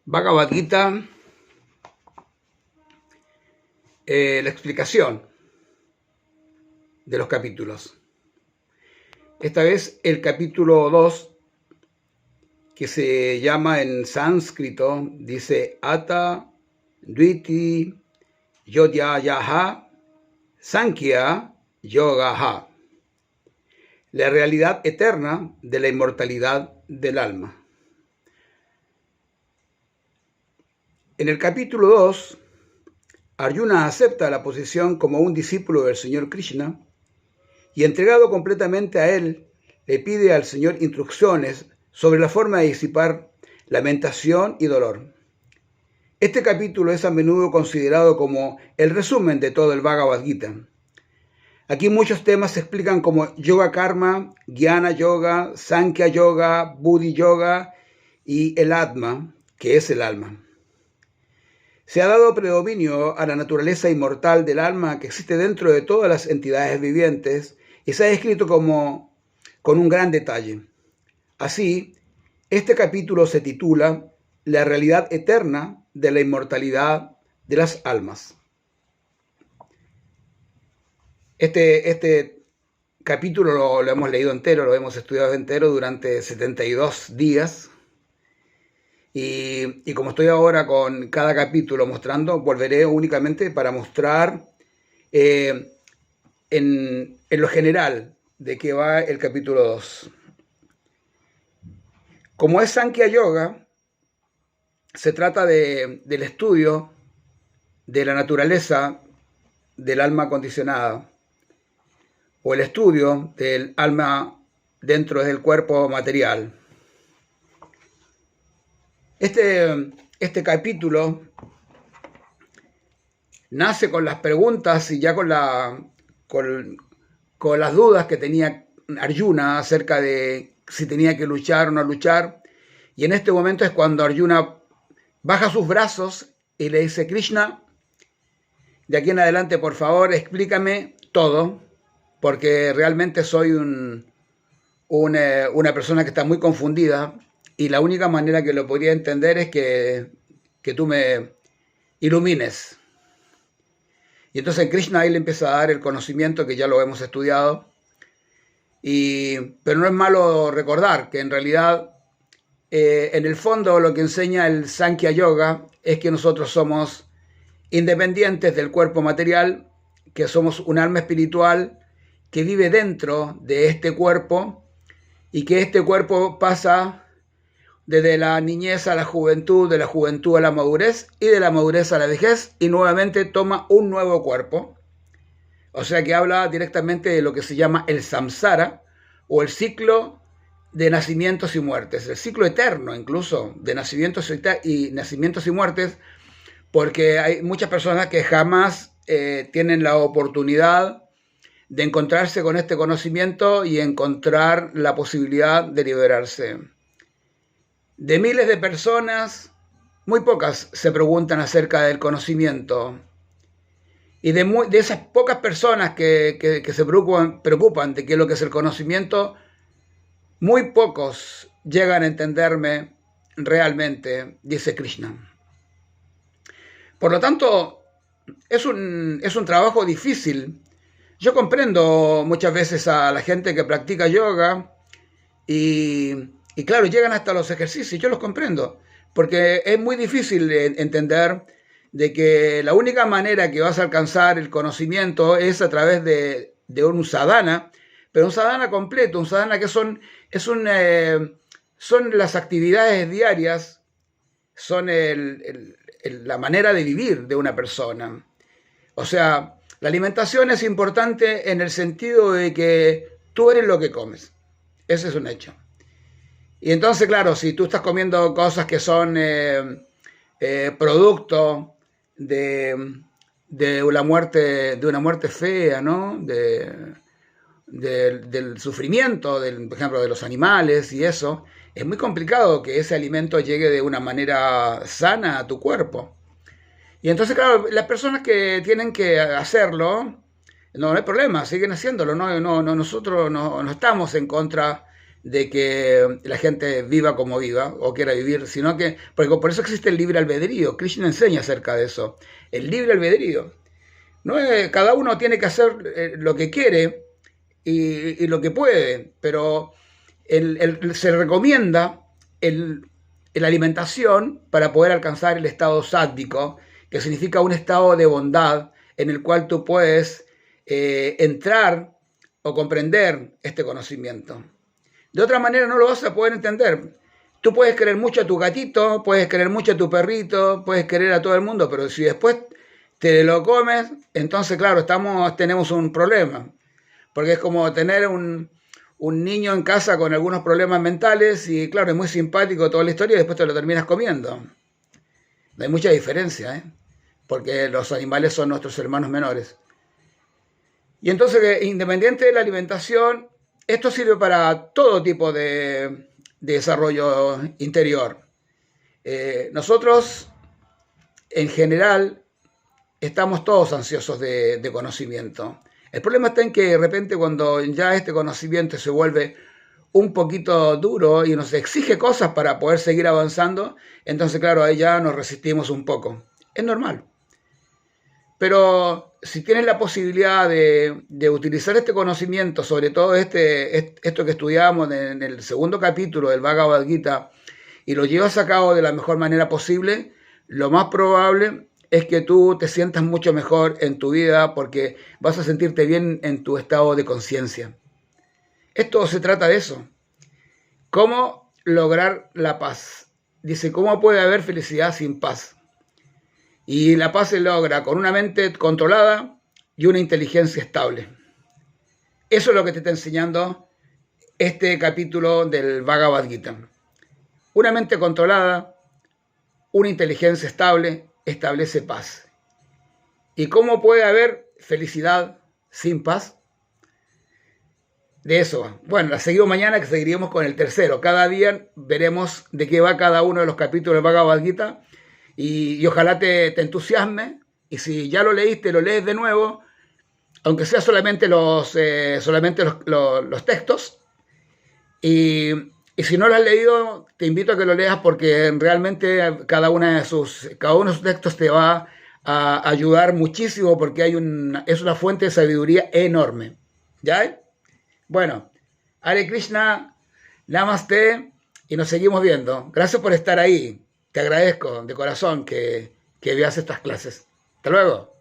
Bhagavad Gita, la explicación de los capítulos. Esta vez el capítulo 2, que se llama en sánscrito, dice Ata Dviti Yodhyayaha Sankhya Yogaha, la realidad eterna de la inmortalidad del alma. En el capítulo 2, Arjuna acepta la posición como un discípulo del Señor Krishna y, entregado completamente a él, le pide al Señor instrucciones sobre la forma de disipar lamentación y dolor. Este capítulo es a menudo considerado como el resumen de todo el Bhagavad Gita. Aquí muchos temas se explican como Yoga Karma, Jnana Yoga, Sankhya Yoga, Buddhi Yoga y el Atma, que es el alma. Se ha dado predominio a la naturaleza inmortal del alma que existe dentro de todas las entidades vivientes y se ha descrito con un gran detalle. Así, este capítulo se titula La realidad eterna de la inmortalidad de las almas. Este capítulo lo hemos leído entero, lo hemos estudiado entero durante 72 días. Y como estoy ahora con cada capítulo mostrando, volveré únicamente para mostrar en lo general de qué va el capítulo 2. Como es Sankhya Yoga, se trata del estudio de la naturaleza del alma condicionada o el estudio del alma dentro del cuerpo material. Este capítulo nace con las preguntas y ya con las dudas que tenía Arjuna acerca de si tenía que luchar o no luchar. Y en este momento es cuando Arjuna baja sus brazos y le dice: Krishna, de aquí en adelante, por favor, explícame todo, porque realmente soy una persona que está muy confundida. Y la única manera que lo podría entender es que tú me ilumines. Y entonces Krishna ahí le empieza a dar el conocimiento que ya lo hemos estudiado. Pero no es malo recordar que en realidad, en el fondo, lo que enseña el Sankhya Yoga es que nosotros somos independientes del cuerpo material, que somos un alma espiritual que vive dentro de este cuerpo y que este cuerpo pasa desde la niñez a la juventud, de la juventud a la madurez y de la madurez a la vejez, y nuevamente toma un nuevo cuerpo. O sea que habla directamente de lo que se llama el samsara, o el ciclo de nacimientos y muertes, el ciclo eterno incluso de nacimientos y muertes, porque hay muchas personas que jamás tienen la oportunidad de encontrarse con este conocimiento y encontrar la posibilidad de liberarse. De miles de personas, muy pocas se preguntan acerca del conocimiento. Y de esas pocas personas que se preocupan de qué es lo que es el conocimiento, muy pocos llegan a entenderme realmente, dice Krishna. Por lo tanto, es un trabajo difícil. Yo comprendo muchas veces a la gente que practica yoga y claro, llegan hasta los ejercicios, yo los comprendo, porque es muy difícil entender de que la única manera que vas a alcanzar el conocimiento es a través de un sadhana, pero un sadhana completo, un sadhana que son las actividades diarias, son la manera de vivir de una persona. O sea, la alimentación es importante en el sentido de que tú eres lo que comes. Ese es un hecho. Y entonces, claro, si tú estás comiendo cosas que son producto de una muerte fea, ¿no? Del sufrimiento, por ejemplo, de los animales y eso, es muy complicado que ese alimento llegue de una manera sana a tu cuerpo. Y entonces, claro, las personas que tienen que hacerlo, no hay problema, siguen haciéndolo, nosotros no estamos en contra de que la gente viva como viva o quiera vivir, sino que, porque por eso existe el libre albedrío. Krishna enseña acerca de eso, el libre albedrío. No es, cada uno tiene que hacer lo que quiere y lo que puede, pero se recomienda la alimentación para poder alcanzar el estado sádvico, que significa un estado de bondad en el cual tú puedes entrar o comprender este conocimiento. De otra manera no lo vas a poder entender. Tú puedes querer mucho a tu gatito, puedes querer mucho a tu perrito, puedes querer a todo el mundo, pero si después te lo comes, entonces claro, tenemos un problema. Porque es como tener un niño en casa con algunos problemas mentales y claro, es muy simpático toda la historia y después te lo terminas comiendo. No hay mucha diferencia, ¿eh? Porque los animales son nuestros hermanos menores. Y entonces, independiente de la alimentación, esto sirve para todo tipo de desarrollo interior. Nosotros, en general, estamos todos ansiosos de conocimiento. El problema está en que de repente cuando ya este conocimiento se vuelve un poquito duro y nos exige cosas para poder seguir avanzando, entonces claro, ahí ya nos resistimos un poco. Es normal. Pero si tienes la posibilidad de utilizar este conocimiento, sobre todo esto que estudiamos en el segundo capítulo del Bhagavad Gita, y lo llevas a cabo de la mejor manera posible, lo más probable es que tú te sientas mucho mejor en tu vida porque vas a sentirte bien en tu estado de conciencia. Esto se trata de eso. ¿Cómo lograr la paz? Dice, ¿cómo puede haber felicidad sin paz? Y la paz se logra con una mente controlada y una inteligencia estable. Eso es lo que te está enseñando este capítulo del Bhagavad Gita. Una mente controlada, una inteligencia estable, establece paz. ¿Y cómo puede haber felicidad sin paz? De eso. Bueno, la seguimos mañana, que seguiríamos con el tercero. Cada día veremos de qué va cada uno de los capítulos del Bhagavad Gita. Y ojalá te entusiasme, y si ya lo leíste, lo lees de nuevo, aunque sea solamente los textos, y si no lo has leído, te invito a que lo leas porque realmente cada uno de sus textos te va a ayudar muchísimo porque es una fuente de sabiduría enorme. ¿Ya? Bueno, Hare Krishna, Namaste, y nos seguimos viendo. Gracias por estar ahí. Te agradezco de corazón que veas estas clases. Hasta luego.